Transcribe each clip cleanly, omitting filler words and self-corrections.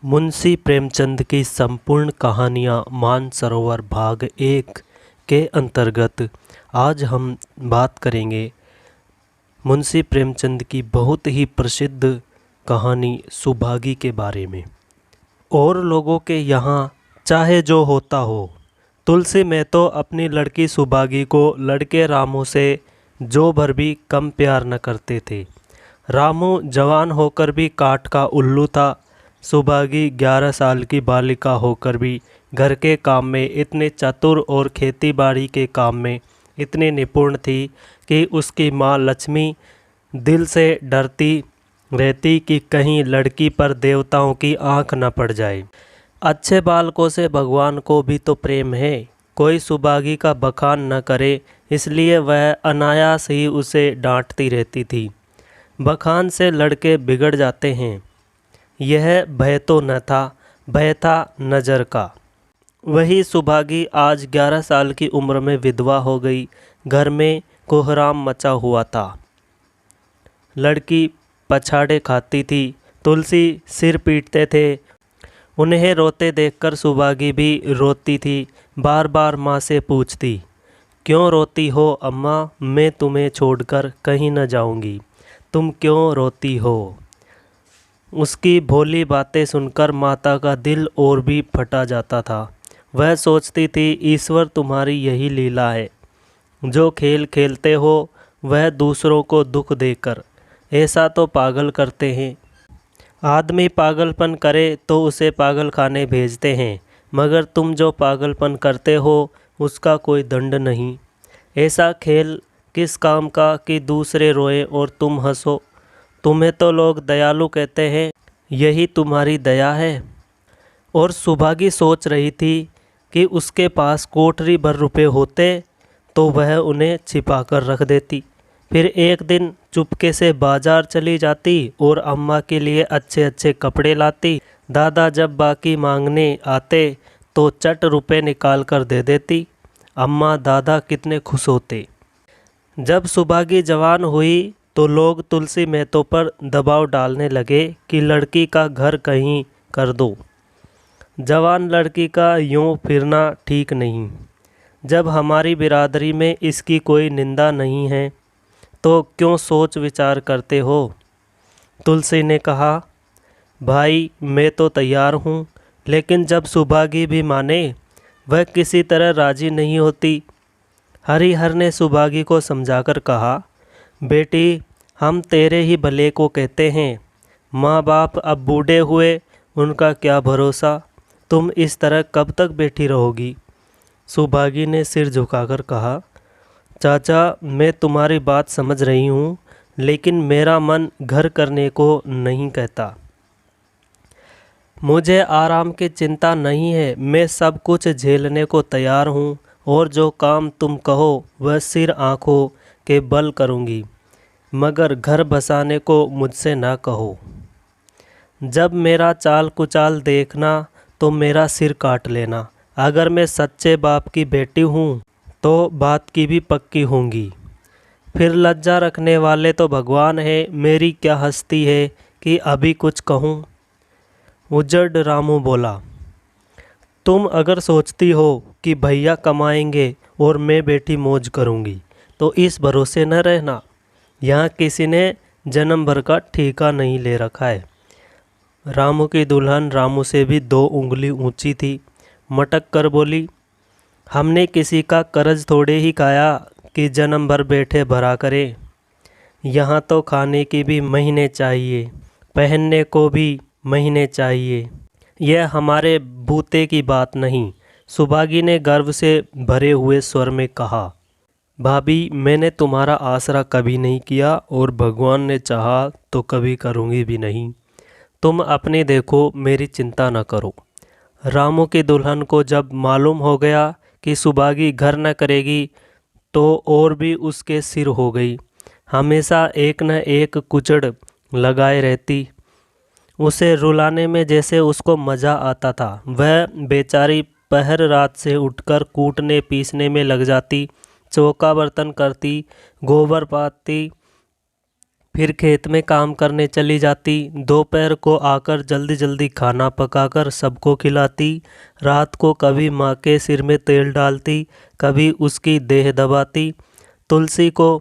मुंशी प्रेमचंद की संपूर्ण कहानियाँ मानसरोवर भाग 1 के अंतर्गत आज हम बात करेंगे मुंशी प्रेमचंद की बहुत ही प्रसिद्ध कहानी सुभागी के बारे में। और लोगों के यहाँ चाहे जो होता हो, तुलसी में तो अपनी लड़की सुभागी को लड़के रामू से जो भर भी कम प्यार न करते थे। रामू जवान होकर भी काठ का उल्लू था। सुभागी 11 साल की बालिका होकर भी घर के काम में इतने चतुर और खेतीबाड़ी के काम में इतनी निपुण थी कि उसकी माँ लक्ष्मी दिल से डरती रहती कि कहीं लड़की पर देवताओं की आंख न पड़ जाए। अच्छे बालकों से भगवान को भी तो प्रेम है, कोई सुभागी का बखान न करे, इसलिए वह अनायास ही उसे डांटती रहती थी। बखान से लड़के बिगड़ जाते हैं, यह भय तो न था, भय था नज़र का। वही सुभागी आज 11 साल की उम्र में विधवा हो गई। घर में कोहराम मचा हुआ था। लड़की पछाड़े खाती थी, तुलसी सिर पीटते थे। उन्हें रोते देखकर सुभागी भी रोती थी। बार बार माँ से पूछती, क्यों रोती हो अम्मा, मैं तुम्हें छोड़कर कहीं न जाऊंगी, तुम क्यों रोती हो। उसकी भोली बातें सुनकर माता का दिल और भी फटा जाता था। वह सोचती थी, ईश्वर तुम्हारी यही लीला है, जो खेल खेलते हो वह दूसरों को दुख देकर। ऐसा तो पागल करते हैं। आदमी पागलपन करे तो उसे पागल खाने भेजते हैं, मगर तुम जो पागलपन करते हो उसका कोई दंड नहीं। ऐसा खेल किस काम का कि दूसरे रोए और तुम हंसो। तुम्हें तो लोग दयालु कहते हैं, यही तुम्हारी दया है। और सुभागी सोच रही थी कि उसके पास कोठरी भर रुपए होते तो वह उन्हें छिपा कर रख देती। फिर एक दिन चुपके से बाजार चली जाती और अम्मा के लिए अच्छे अच्छे कपड़े लाती। दादा जब बाकी मांगने आते तो चट रुपए निकाल कर दे देती। अम्मा दादा कितने खुश होते। जब सुभागी जवान हुई तो लोग तुलसी मेहतो पर दबाव डालने लगे कि लड़की का घर कहीं कर दो। जवान लड़की का यूं फिरना ठीक नहीं। जब हमारी बिरादरी में इसकी कोई निंदा नहीं है तो क्यों सोच विचार करते हो। तुलसी ने कहा, भाई मैं तो तैयार हूँ, लेकिन जब सुभागी भी माने, वह किसी तरह राजी नहीं होती। हरिहर ने सुभागी को समझाकर कहा, बेटी हम तेरे ही भले को कहते हैं, माँ बाप अब बूढ़े हुए, उनका क्या भरोसा, तुम इस तरह कब तक बैठी रहोगी। सुभागी ने सिर झुकाकर कहा, चाचा मैं तुम्हारी बात समझ रही हूँ, लेकिन मेरा मन घर करने को नहीं कहता। मुझे आराम की चिंता नहीं है, मैं सब कुछ झेलने को तैयार हूँ और जो काम तुम कहो वह सिर आँखों के बल करूँगी, मगर घर बसाने को मुझसे ना कहो। जब मेरा चाल कुचाल देखना तो मेरा सिर काट लेना। अगर मैं सच्चे बाप की बेटी हूँ तो बात की भी पक्की होंगी। फिर लज्जा रखने वाले तो भगवान है, मेरी क्या हस्ती है कि अभी कुछ कहूँ। उजड़ रामू बोला, तुम अगर सोचती हो कि भैया कमाएंगे और मैं बेटी मौज करूँगी तो इस भरोसे न रहना। यहाँ किसी ने जन्म भर का ठेका नहीं ले रखा है। रामू की दुल्हन रामू से भी 2 उंगली ऊंची थी। मटक कर बोली, हमने किसी का कर्ज थोड़े ही खाया कि जन्म भर बैठे भरा करे। यहाँ तो खाने की भी महीने चाहिए, पहनने को भी महीने चाहिए। यह हमारे बूते की बात नहीं। सुभागी ने गर्व से भरे हुए स्वर में कहा, भाभी मैंने तुम्हारा आसरा कभी नहीं किया और भगवान ने चाहा तो कभी करूँगी भी नहीं। तुम अपने देखो, मेरी चिंता न करो। रामू की दुल्हन को जब मालूम हो गया कि सुभागी घर न करेगी तो और भी उसके सिर हो गई। हमेशा एक न एक कुचड़ लगाए रहती। उसे रुलाने में जैसे उसको मज़ा आता था। वह बेचारी पहर रात से उठकर कूटने पीसने में लग जाती, चौका बर्तन करती, गोबर पाती, फिर खेत में काम करने चली जाती। दोपहर को आकर जल्दी जल्दी खाना पकाकर सबको खिलाती। रात को कभी माँ के सिर में तेल डालती, कभी उसकी देह दबाती। तुलसी को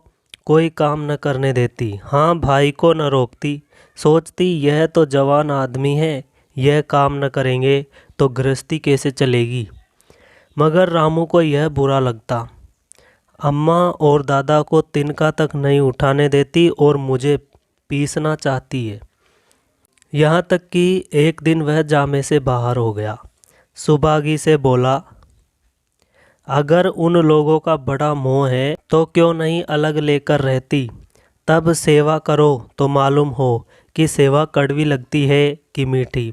कोई काम न करने देती, हाँ भाई को न रोकती। सोचती यह तो जवान आदमी है, यह काम न करेंगे तो गृहस्थी कैसे चलेगी। मगर रामू को यह बुरा लगता। अम्मा और दादा को तिनका तक नहीं उठाने देती और मुझे पीसना चाहती है। यहाँ तक कि एक दिन वह जामे से बाहर हो गया। सुबागी से बोला, अगर उन लोगों का बड़ा मोह है तो क्यों नहीं अलग लेकर रहती। तब सेवा करो तो मालूम हो कि सेवा कड़वी लगती है कि मीठी।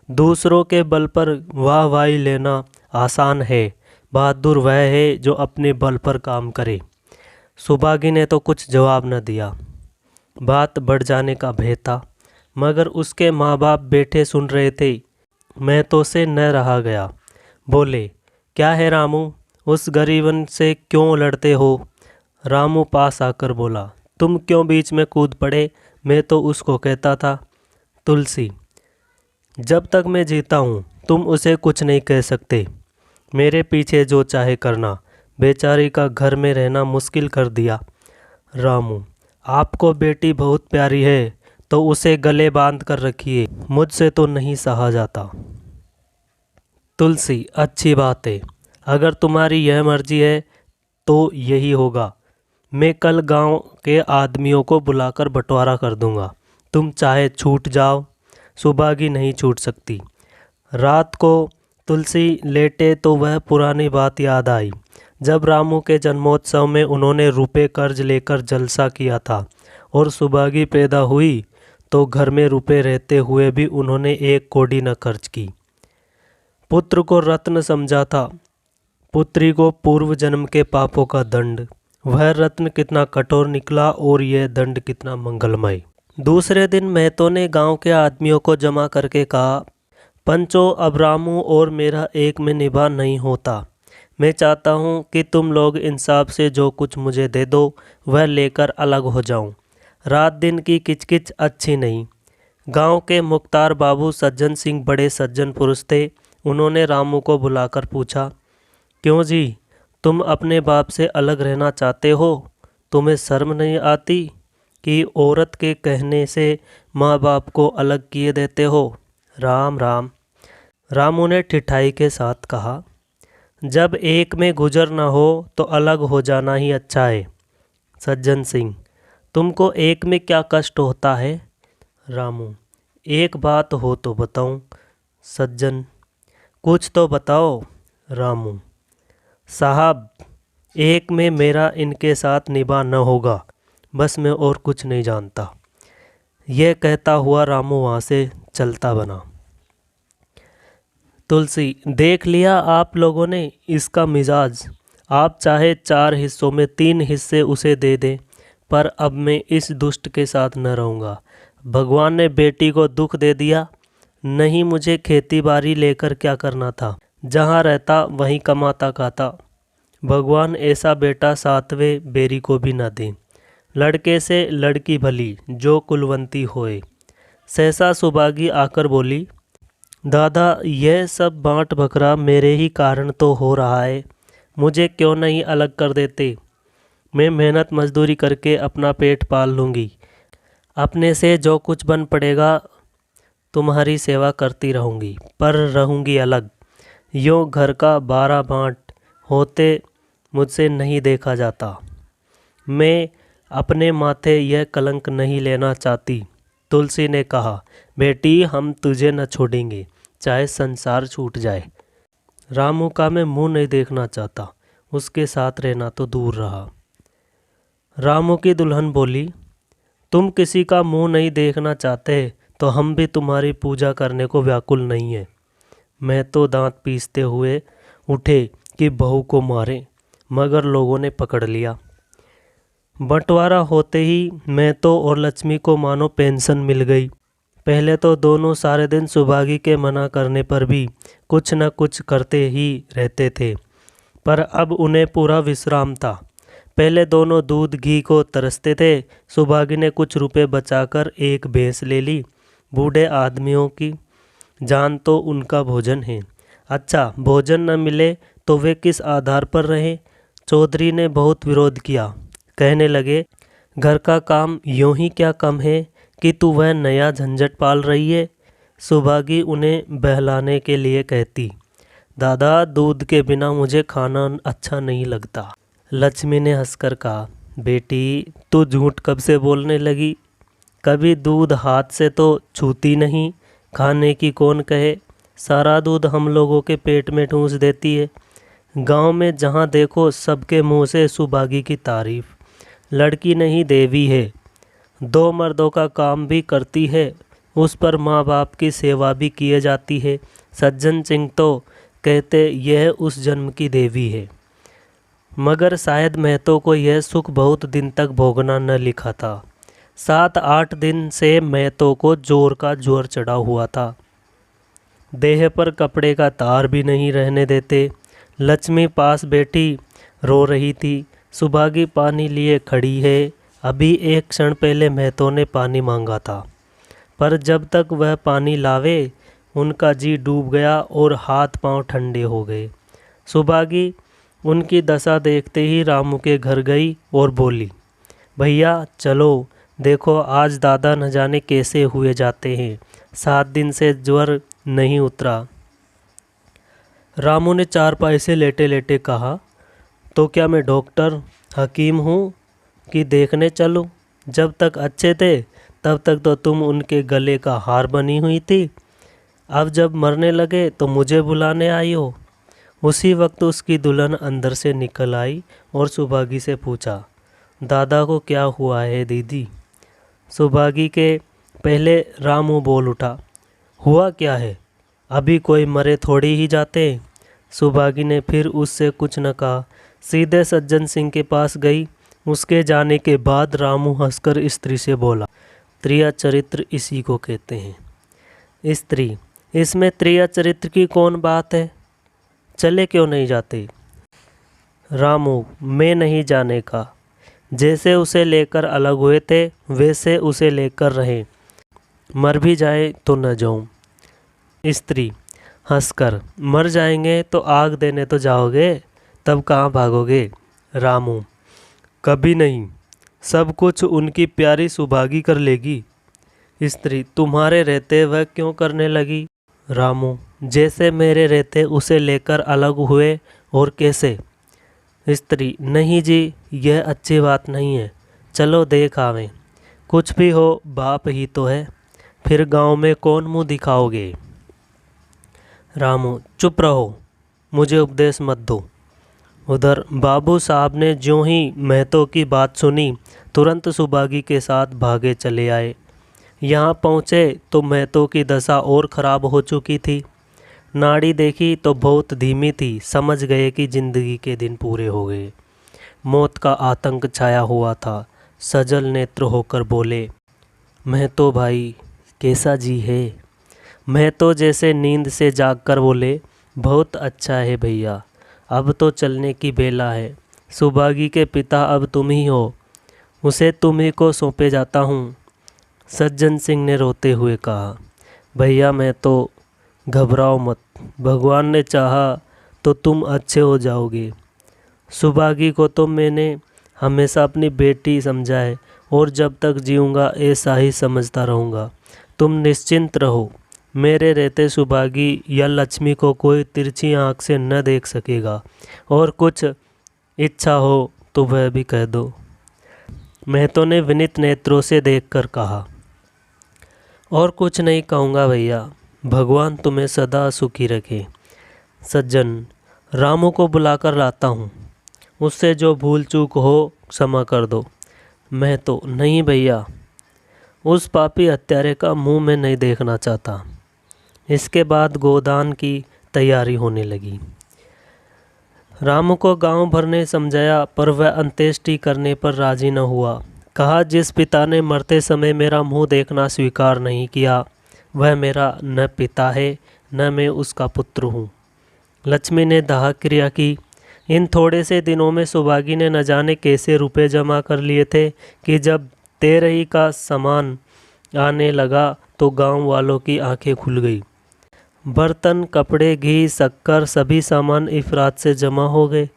दूसरों के बल पर वाहवाही लेना आसान है, बहादुर वह है जो अपने बल पर काम करे। सुबागी ने तो कुछ जवाब न दिया। बात बढ़ जाने का भय था, मगर उसके माँ बाप बैठे सुन रहे थे। मैं तो से न रहा गया। बोले, क्या है रामू, उस गरीबन से क्यों लड़ते हो। रामू पास आकर बोला, तुम क्यों बीच में कूद पड़े। मैं तो उसको कहता था, तुलसी, जब तक मैं जीता हूँ तुम उसे कुछ नहीं कह सकते। मेरे पीछे जो चाहे करना। बेचारी का घर में रहना मुश्किल कर दिया। रामू, आपको बेटी बहुत प्यारी है तो उसे गले बांध कर रखिए, मुझसे तो नहीं सहा जाता। तुलसी, अच्छी बात है, अगर तुम्हारी यह मर्जी है तो यही होगा। मैं कल गांव के आदमियों को बुलाकर बंटवारा कर दूंगा, तुम चाहे छूट जाओ। सुबागी नहीं छूट सकती। रात को तुलसी लेटे तो वह पुरानी बात याद आई, जब रामू के जन्मोत्सव में उन्होंने रुपए कर्ज लेकर जलसा किया था और सुबागी पैदा हुई तो घर में रुपए रहते हुए भी उन्होंने एक कौड़ी न खर्च की। पुत्र को रत्न समझा था, पुत्री को पूर्व जन्म के पापों का दंड। वह रत्न कितना कठोर निकला और यह दंड कितना मंगलमय। दूसरे दिन महतो ने गांव के आदमियों को जमा करके कहा, पंचो, अब रामू और मेरा एक में निभा नहीं होता। मैं चाहता हूँ कि तुम लोग इंसाफ से जो कुछ मुझे दे दो वह लेकर अलग हो जाऊँ। रात दिन की किचकिच अच्छी नहीं। गांव के मुख्तार बाबू सज्जन सिंह बड़े सज्जन पुरुष थे। उन्होंने रामू को बुलाकर पूछा, क्यों जी, तुम अपने बाप से अलग रहना चाहते हो। तुम्हें शर्म नहीं आती कि औरत के कहने से माँ बाप को अलग किए देते हो। राम राम। रामू ने ठिठाई के साथ कहा, जब एक में गुजर न हो तो अलग हो जाना ही अच्छा है। सज्जन सिंह, तुमको एक में क्या कष्ट होता है। रामू, एक बात हो तो बताऊं। सज्जन, कुछ तो बताओ। रामू, साहब, एक में मेरा इनके साथ निभा न होगा, बस मैं और कुछ नहीं जानता। यह कहता हुआ रामू वहाँ से चलता बना। तुलसी, देख लिया आप लोगों ने इसका मिजाज। आप चाहे 4 हिस्सों में 3 हिस्से उसे दे दें, पर अब मैं इस दुष्ट के साथ न रहूँगा। भगवान ने बेटी को दुख दे दिया। नहीं, मुझे खेती बाड़ी लेकर क्या करना था, जहाँ रहता वहीं कमाता खाता। भगवान ऐसा बेटा 7वें बेरी को भी न दें। लड़के से लड़की भली, जो कुलवंती होए। सहसा सुबागी आकर बोली, दादा, यह सब बाँट बकरा मेरे ही कारण तो हो रहा है। मुझे क्यों नहीं अलग कर देते। मैं मेहनत मजदूरी करके अपना पेट पाल लूँगी। अपने से जो कुछ बन पड़ेगा तुम्हारी सेवा करती रहूँगी, पर रहूँगी अलग। यूँ घर का 12 बाँट होते मुझसे नहीं देखा जाता। मैं अपने माथे यह कलंक नहीं लेना चाहती। तुलसी ने कहा, बेटी, हम तुझे न छोड़ेंगे, चाहे संसार छूट जाए। रामू का मैं मुंह नहीं देखना चाहता, उसके साथ रहना तो दूर रहा। रामू की दुल्हन बोली, तुम किसी का मुंह नहीं देखना चाहते तो हम भी तुम्हारी पूजा करने को व्याकुल नहीं है। मैं तो दांत पीसते हुए उठे कि बहू को मारे, मगर लोगों ने पकड़ लिया। बंटवारा होते ही मैं तो और लक्ष्मी को मानो पेंशन मिल गई। पहले तो दोनों सारे दिन सुबागी के मना करने पर भी कुछ न कुछ करते ही रहते थे, पर अब उन्हें पूरा विश्राम था। पहले दोनों दूध घी को तरसते थे। सुभागी ने कुछ रुपए बचाकर एक भैंस ले ली। बूढ़े आदमियों की जान तो उनका भोजन है। अच्छा, भोजन न मिले तो वे किस आधार पर रहें? चौधरी ने बहुत विरोध किया। कहने लगे, घर का काम यूं ही क्या कम है कि तू वह नया झंझट पाल रही है? सुभागी उन्हें बहलाने के लिए कहती, दादा, दूध के बिना मुझे खाना अच्छा नहीं लगता। लक्ष्मी ने हंसकर कहा, बेटी, तू झूठ कब से बोलने लगी? कभी दूध हाथ से तो छूती नहीं। खाने की कौन कहे? सारा दूध हम लोगों के पेट में ठूंस देती है। गांव में जहां देखो सबके मुंह से सुभागी की तारीफ। लड़की नहीं देवी है, 2 मर्दों का काम भी करती है, उस पर माँ बाप की सेवा भी किए जाती है। सज्जन सिंह तो कहते यह उस जन्म की देवी है, मगर शायद महतो को यह सुख बहुत दिन तक भोगना न लिखा था। 7-8 दिन से महतो को जोर का जोर चढ़ा हुआ था। देह पर कपड़े का तार भी नहीं रहने देते। लक्ष्मी पास बैठी रो रही थी। सुभागी पानी लिए खड़ी है। अभी एक क्षण पहले महतो ने पानी मांगा था, पर जब तक वह पानी लावे उनका जी डूब गया और हाथ पांव ठंडे हो गए। सुभागी उनकी दशा देखते ही रामू के घर गई और बोली, भैया चलो, देखो आज दादा न जाने कैसे हुए जाते हैं, 7 दिन से ज्वर नहीं उतरा। रामू ने चारपाई से लेटे लेटे कहा, तो क्या मैं डॉक्टर हकीम हूँ कि देखने चलूँ? जब तक अच्छे थे तब तक तो तुम उनके गले का हार बनी हुई थी, अब जब मरने लगे तो मुझे बुलाने आई हो। उसी वक्त उसकी दुल्हन अंदर से निकल आई और सुभागी से पूछा, दादा को क्या हुआ है दीदी? सुभागी के पहले रामू बोल उठा, हुआ क्या है? अभी कोई मरे थोड़ी ही जाते। सुभागी ने फिर उससे कुछ न कहा, सीधे सज्जन सिंह के पास गई। उसके जाने के बाद रामू हंसकर स्त्री से बोला, त्रिया चरित्र इसी को कहते हैं। स्त्री, इसमें त्रिया चरित्र की कौन बात है? चले क्यों नहीं जाते? रामू, मैं नहीं जाने का। जैसे उसे लेकर अलग हुए थे वैसे उसे लेकर रहे, मर भी जाए तो न जाऊं। स्त्री हंसकर, मर जाएंगे तो आग देने तो जाओगे, तब कहाँ भागोगे? रामू, कभी नहीं, सब कुछ उनकी प्यारी सुभागी कर लेगी। स्त्री, तुम्हारे रहते वह क्यों करने लगी? रामू, जैसे मेरे रहते उसे लेकर अलग हुए और कैसे? स्त्री, नहीं जी, यह अच्छी बात नहीं है, चलो देख आवें। कुछ भी हो बाप ही तो है, फिर गांव में कौन मुंह दिखाओगे? रामू, चुप रहो, मुझे उपदेश मत दो। उधर बाबू साहब ने ज्यों ही महतो की बात सुनी तुरंत सुभागी के साथ भागे चले आए। यहाँ पहुँचे तो महतो की दशा और ख़राब हो चुकी थी। नाड़ी देखी तो बहुत धीमी थी, समझ गए कि जिंदगी के दिन पूरे हो गए। मौत का आतंक छाया हुआ था। सजल नेत्र होकर बोले, महतो भाई कैसा जी है? महतो जैसे नींद से जागकर बोले, बहुत अच्छा है भैया, अब तो चलने की बेला है। सुभागी के पिता अब तुम ही हो, उसे तुम ही को सौंपे जाता हूँ। सज्जन सिंह ने रोते हुए कहा, भैया मैं तो घबराओ मत, भगवान ने चाहा तो तुम अच्छे हो जाओगे। सुभागी को तो मैंने हमेशा अपनी बेटी समझा है और जब तक जीऊँगा ऐसा ही समझता रहूँगा। तुम निश्चिंत रहो, मेरे रहते सुभागी या लक्ष्मी को कोई तिरछी आँख से न देख सकेगा, और कुछ इच्छा हो तो वह भी कह दो। महतो ने विनीत नेत्रों से देखकर कहा, और कुछ नहीं कहूँगा भैया, भगवान तुम्हें सदा सुखी रखे। सज्जन, रामू को बुलाकर लाता हूँ, उससे जो भूल चूक हो क्षमा कर दो। महतो, नहीं भैया, उस पापी हत्यारे का मुंह मैं नहीं देखना चाहता। इसके बाद गोदान की तैयारी होने लगी। रामू को गांव भर ने समझाया, पर वह अंत्येष्टि करने पर राजी न हुआ। कहा, जिस पिता ने मरते समय मेरा मुंह देखना स्वीकार नहीं किया, वह मेरा न पिता है न मैं उसका पुत्र हूँ। लक्ष्मी ने दाह क्रिया की। इन थोड़े से दिनों में सुभागी ने न जाने कैसे रुपए जमा कर लिए थे कि जब तेरही का सामान आने लगा तो गांव वालों की आंखें खुल गई। बर्तन, कपड़े, घी, शक्कर सभी सामान इफरात से जमा हो गए।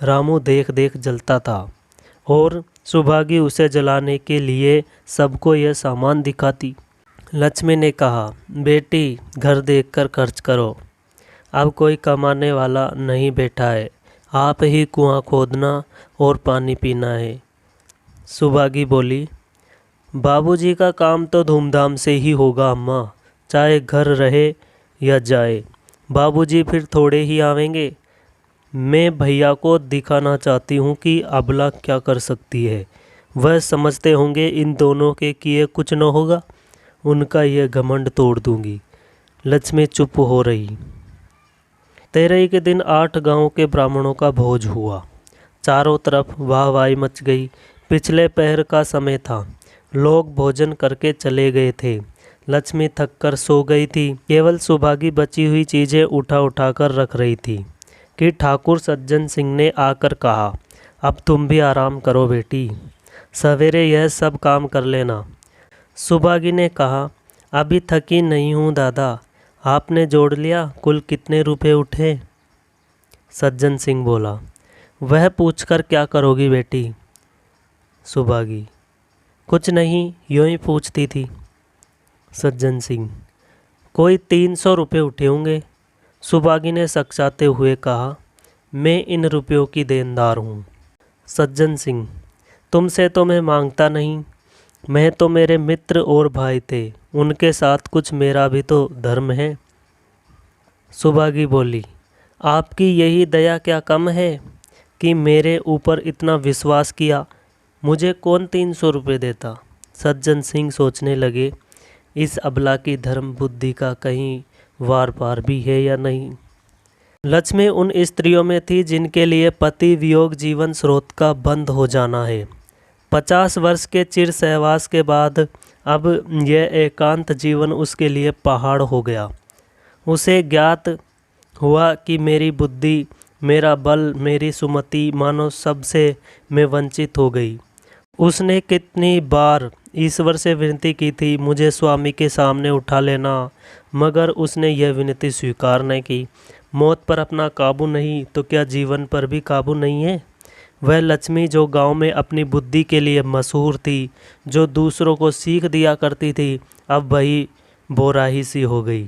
रामू देख देख जलता था और सुभागी उसे जलाने के लिए सबको यह सामान दिखाती। लक्ष्मी ने कहा, बेटी घर देखकर खर्च करो, अब कोई कमाने वाला नहीं बैठा है, आप ही कुआं खोदना और पानी पीना है। सुभागी बोली, बाबूजी का काम तो धूमधाम से ही होगा अम्मा, चाहे घर रहे या जाए, बाबूजी फिर थोड़े ही आवेंगे। मैं भैया को दिखाना चाहती हूँ कि अबला क्या कर सकती है। वह समझते होंगे इन दोनों के किए कुछ न होगा, उनका यह घमंड तोड़ दूंगी। लक्ष्मी चुप हो रही। तेरही के दिन 8 गांव के ब्राह्मणों का भोज हुआ। चारों तरफ वाहवाही मच गई। पिछले पहर का समय था, लोग भोजन करके चले गए थे। लक्ष्मी थक कर सो गई थी। केवल सुभागी बची हुई चीज़ें उठा उठा कर रख रही थी कि ठाकुर सज्जन सिंह ने आकर कहा, अब तुम भी आराम करो बेटी, सवेरे यह सब काम कर लेना। सुभागी ने कहा, अभी थकी नहीं हूँ दादा, आपने जोड़ लिया कुल कितने रुपए उठे? सज्जन सिंह बोला, वह पूछकर क्या करोगी बेटी? सुभागी, कुछ नहीं, यूँ ही पूछती थी। सज्जन सिंह, कोई 300 रुपये उठे होंगे। सुभागी ने सकसाते हुए कहा, मैं इन रुपयों की देनदार हूँ। सज्जन सिंह, तुमसे तो मैं मांगता नहीं, मैं तो मेरे मित्र और भाई थे, उनके साथ कुछ मेरा भी तो धर्म है। सुभागी बोली, आपकी यही दया क्या कम है कि मेरे ऊपर इतना विश्वास किया, मुझे कौन 300 रुपये देता। सज्जन सिंह सोचने लगे, इस अबला की धर्म बुद्धि का कहीं वार पार भी है या नहीं। लक्ष्मी उन स्त्रियों में थी जिनके लिए पति वियोग जीवन स्रोत का बंद हो जाना है। 50 वर्ष के चिर सहवास के बाद अब यह एकांत जीवन उसके लिए पहाड़ हो गया। उसे ज्ञात हुआ कि मेरी बुद्धि, मेरा बल, मेरी सुमति मानो सबसे मैं वंचित हो गई। उसने कितनी बार ईश्वर से विनती की थी मुझे स्वामी के सामने उठा लेना, मगर उसने यह विनती स्वीकार नहीं की। मौत पर अपना काबू नहीं तो क्या जीवन पर भी काबू नहीं है? वह लक्ष्मी जो गांव में अपनी बुद्धि के लिए मशहूर थी, जो दूसरों को सीख दिया करती थी, अब वही बोराही सी हो गई।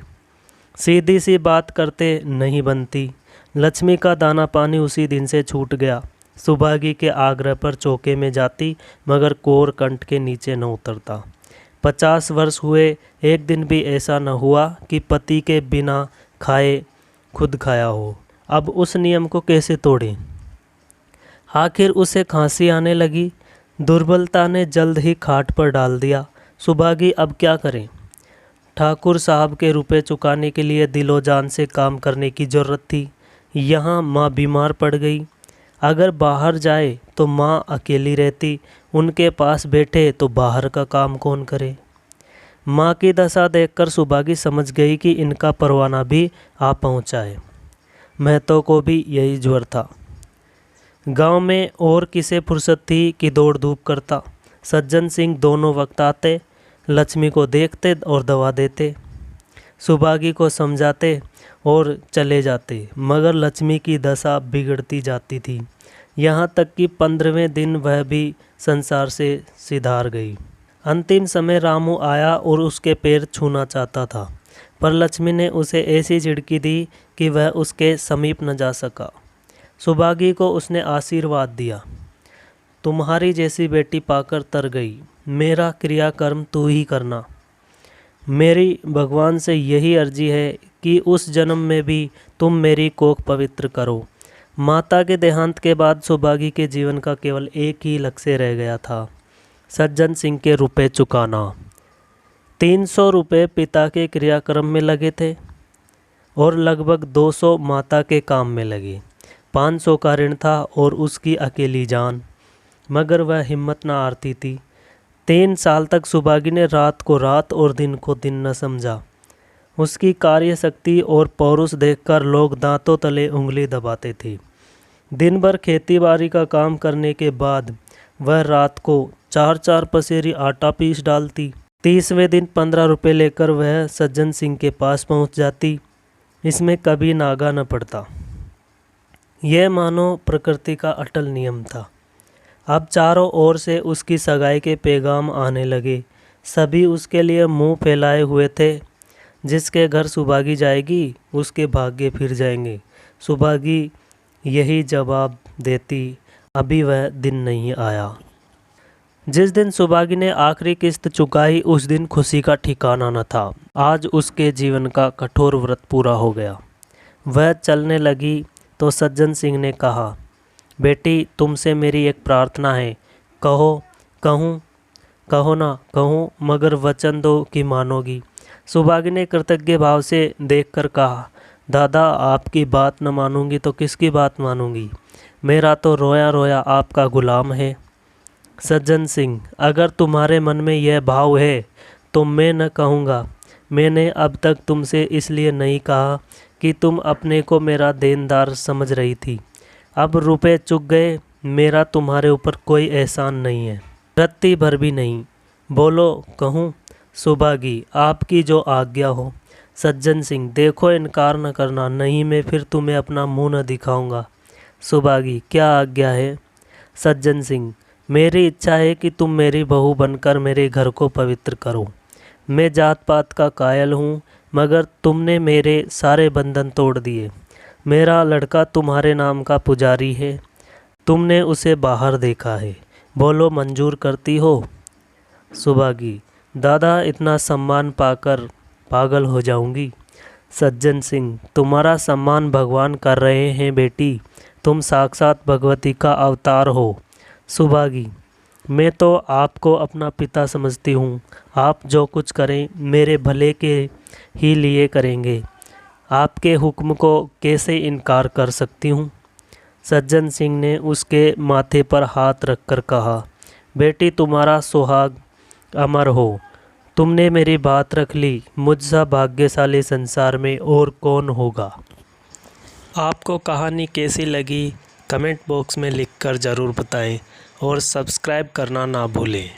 सीधी सी बात करते नहीं बनती। लक्ष्मी का दाना पानी उसी दिन से छूट गया। सुभागी के आग्रह पर चौके में जाती, मगर कोर कंठ के नीचे न उतरता। 50 वर्ष हुए, एक दिन भी ऐसा न हुआ कि पति के बिना खाए खुद खाया हो। अब उस नियम को कैसे तोड़ें? आखिर उसे खांसी आने लगी। दुर्बलता ने जल्द ही खाट पर डाल दिया। सुभागी अब क्या करें? ठाकुर साहब के रुपए चुकाने के लिए दिलो जान से काम करने की ज़रूरत थी। यहाँ माँ बीमार पड़ गई। अगर बाहर जाए तो माँ अकेली रहती, उनके पास बैठे तो बाहर का काम कौन करे? माँ की दशा देखकर सुभागी समझ गई कि इनका परवाना भी आ पहुँचा है। महतो को भी यही ज्वर था। गांव में और किसे फुर्सत थी कि दौड़ धूप करता। सज्जन सिंह दोनों वक्त आते, लक्ष्मी को देखते और दवा देते, सुभागी को समझाते और चले जाते, मगर लक्ष्मी की दशा बिगड़ती जाती थी। यहाँ तक कि 15वें दिन वह भी संसार से सिधार गई। अंतिम समय रामू आया और उसके पैर छूना चाहता था, पर लक्ष्मी ने उसे ऐसी झिड़की दी कि वह उसके समीप न जा सका। सुभागी को उसने आशीर्वाद दिया, तुम्हारी जैसी बेटी पाकर तर गई, मेरा क्रियाकर्म तू ही करना। मेरी भगवान से यही अर्जी है कि उस जन्म में भी तुम मेरी कोख पवित्र करो। माता के देहांत के बाद सुभागी के जीवन का केवल एक ही लक्ष्य रह गया था, सज्जन सिंह के रुपए चुकाना। 300 रुपये पिता के क्रियाक्रम में लगे थे और लगभग 200 माता के काम में लगे। 500 का ऋण था और उसकी अकेली जान, मगर वह हिम्मत न हारती थी। 3 साल तक सुभागी ने रात को रात और दिन को दिन न समझा। उसकी कार्य शक्ति और पौरुष देखकर लोग दांतों तले उंगली दबाते थे। दिन भर खेतीबाड़ी का काम करने के बाद वह रात को 4-4 पसेरी आटा पीस डालती। 30वें दिन 15 रुपये लेकर वह सज्जन सिंह के पास पहुंच जाती। इसमें कभी नागा न पड़ता। यह मानो प्रकृति का अटल नियम था। अब चारों ओर से उसकी सगाई के पैगाम आने लगे। सभी उसके लिए मुंह फैलाए हुए थे। जिसके घर सुभागी जाएगी उसके भाग्य फिर जाएंगे। सुभागी यही जवाब देती, अभी वह दिन नहीं आया। जिस दिन सुभागी ने आखिरी किस्त चुकाई उस दिन खुशी का ठिकाना न था। आज उसके जीवन का कठोर व्रत पूरा हो गया। वह चलने लगी तो सज्जन सिंह ने कहा, बेटी तुमसे मेरी एक प्रार्थना है। कहो। कहूँ? कहो ना। कहूँ मगर वचन दो कि मानोगी। सुभागी ने कृतज्ञ भाव से देखकर कहा, दादा आपकी बात न मानूंगी तो किसकी बात मानूंगी। मेरा तो रोया रोया आपका गुलाम है। सज्जन सिंह, अगर तुम्हारे मन में यह भाव है तो मैं न कहूँगा। मैंने अब तक तुमसे इसलिए नहीं कहा कि तुम अपने को मेरा देनदार समझ रही थी। अब रुपए चुक गए, मेरा तुम्हारे ऊपर कोई एहसान नहीं है, रत्ती भर भी नहीं। बोलो। कहूँ? सुभागी, आपकी जो आज्ञा हो। सज्जन सिंह, देखो इनकार न करना, नहीं मैं फिर तुम्हें अपना मुंह न दिखाऊंगा। सुभागी, क्या आज्ञा है? सज्जन सिंह, मेरी इच्छा है कि तुम मेरी बहू बनकर मेरे घर को पवित्र करो। मैं जात पात का कायल हूँ मगर तुमने मेरे सारे बंधन तोड़ दिए। मेरा लड़का तुम्हारे नाम का पुजारी है। तुमने उसे बाहर देखा है। बोलो मंजूर करती हो? सुभागी, दादा इतना सम्मान पाकर पागल हो जाऊंगी। सज्जन सिंह, तुम्हारा सम्मान भगवान कर रहे हैं बेटी। तुम साक्षात भगवती का अवतार हो। सुभागी, मैं तो आपको अपना पिता समझती हूँ। आप जो कुछ करें मेरे भले के ही लिए करेंगे। आपके हुक्म को कैसे इनकार कर सकती हूँ। सज्जन सिंह ने उसके माथे पर हाथ रखकर कहा, बेटी तुम्हारा सुहाग अमर हो। तुमने मेरी बात रख ली। मुझसा भाग्यशाली संसार में और कौन होगा। आपको कहानी कैसी लगी कमेंट बॉक्स में लिखकर ज़रूर बताएं और सब्सक्राइब करना ना भूलें।